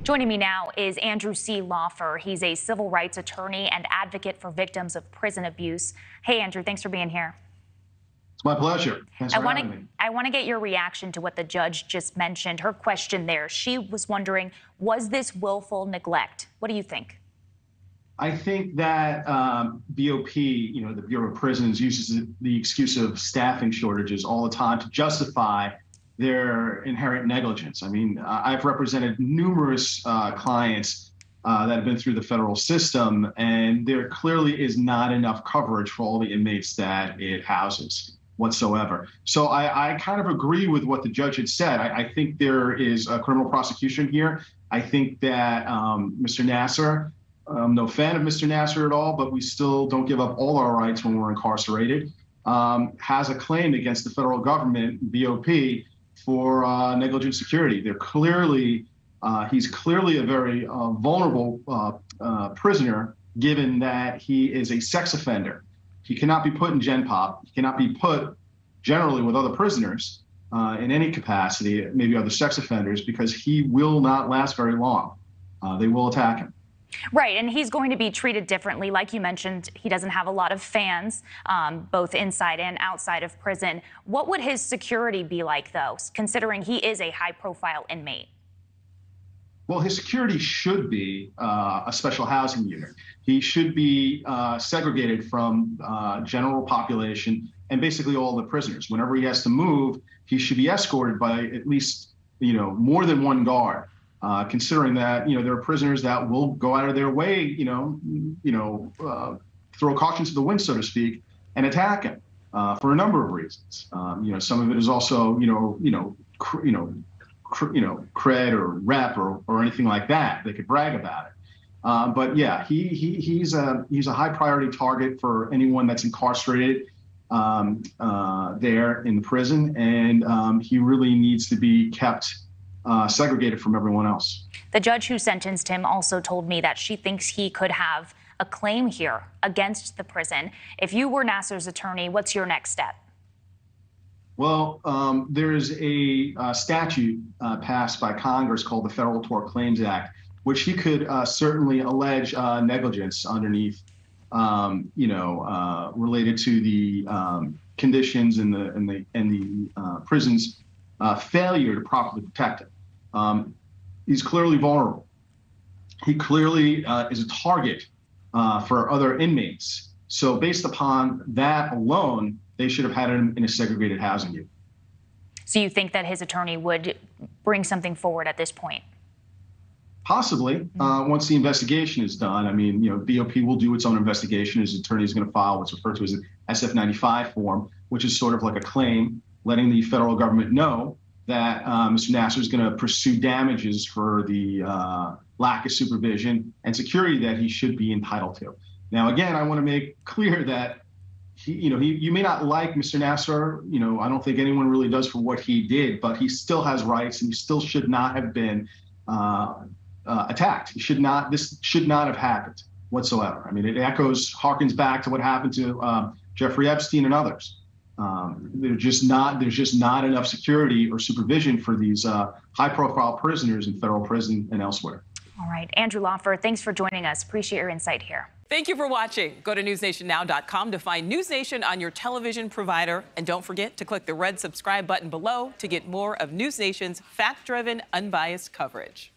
Joining me now is Andrew C. Lawfer. He's a civil rights attorney and advocate for victims of prison abuse. Hey, Andrew, thanks for being here. It's my pleasure. Thanks for having me. I want to get your reaction to what the judge just mentioned. Her question there, she was wondering, was this willful neglect? What do you think? I think that BOP, the Bureau of Prisons, uses the excuse of staffing shortages all the time to justify their inherent negligence. I mean, I've represented numerous clients that have been through the federal system, and there clearly is not enough coverage for all the inmates that it houses whatsoever. So I kind of agree with what the judge had said. I think there is a criminal prosecution here. I think that Mr. Nassar, I'm no fan of Mr. Nassar at all, but we still don't give up all our rights when we're incarcerated, has a claim against the federal government, BOP, for negligent security. He's clearly a very vulnerable prisoner, given that he is a sex offender. He cannot be put in Gen Pop. He cannot be put generally with other prisoners in any capacity, maybe other sex offenders, because he will not last very long. They will attack him. Right, and he's going to be treated differently. Like you mentioned, he doesn't have a lot of fans, both inside and outside of prison. What would his security be like, though, considering he is a high-profile inmate? Well, his security should be a special housing unit. He should be segregated from general population and basically all the prisoners. Whenever he has to move, he should be escorted by at least, more than one guard. Considering that, there are prisoners that will go out of their way, throw caution to the wind, so to speak, and attack him for a number of reasons. Some of it is also, cred or rep or anything like that. They could brag about it. But yeah, he's a high priority target for anyone that's incarcerated there in the prison, and he really needs to be kept segregated from everyone else. The judge who sentenced him also told me that she thinks he could have a claim here against the prison. If you were Nassar's attorney, what's your next step? Well, there's a statute passed by Congress called the Federal Tort Claims Act, which he could certainly allege negligence underneath, related to the conditions in the prison's failure to properly protect him. He's clearly vulnerable. He clearly is a target for other inmates. So based upon that alone, they should have had him in a segregated housing unit. So you think that his attorney would bring something forward at this point? Possibly, once the investigation is done. I mean, BOP will do its own investigation. His attorney is going to file what's referred to as an SF-95 form, which is sort of like a claim letting the federal government know that Mr. Nassar is going to pursue damages for the lack of supervision and security that he should be entitled to. Now, again, I want to make clear that you may not like Mr. Nassar. I don't think anyone really does for what he did, but he still has rights, and he still should not have been attacked. This should not have happened whatsoever. I mean, it harkens back to what happened to Jeffrey Epstein and others. There's just not enough security or supervision for these high-profile prisoners in federal prison and elsewhere. All right, Andrew Laufer, thanks for joining us. Appreciate your insight here. Thank you for watching. Go to newsnationnow.com to find News Nation on your television provider. And don't forget to click the red subscribe button below to get more of News Nation's fact-driven, unbiased coverage.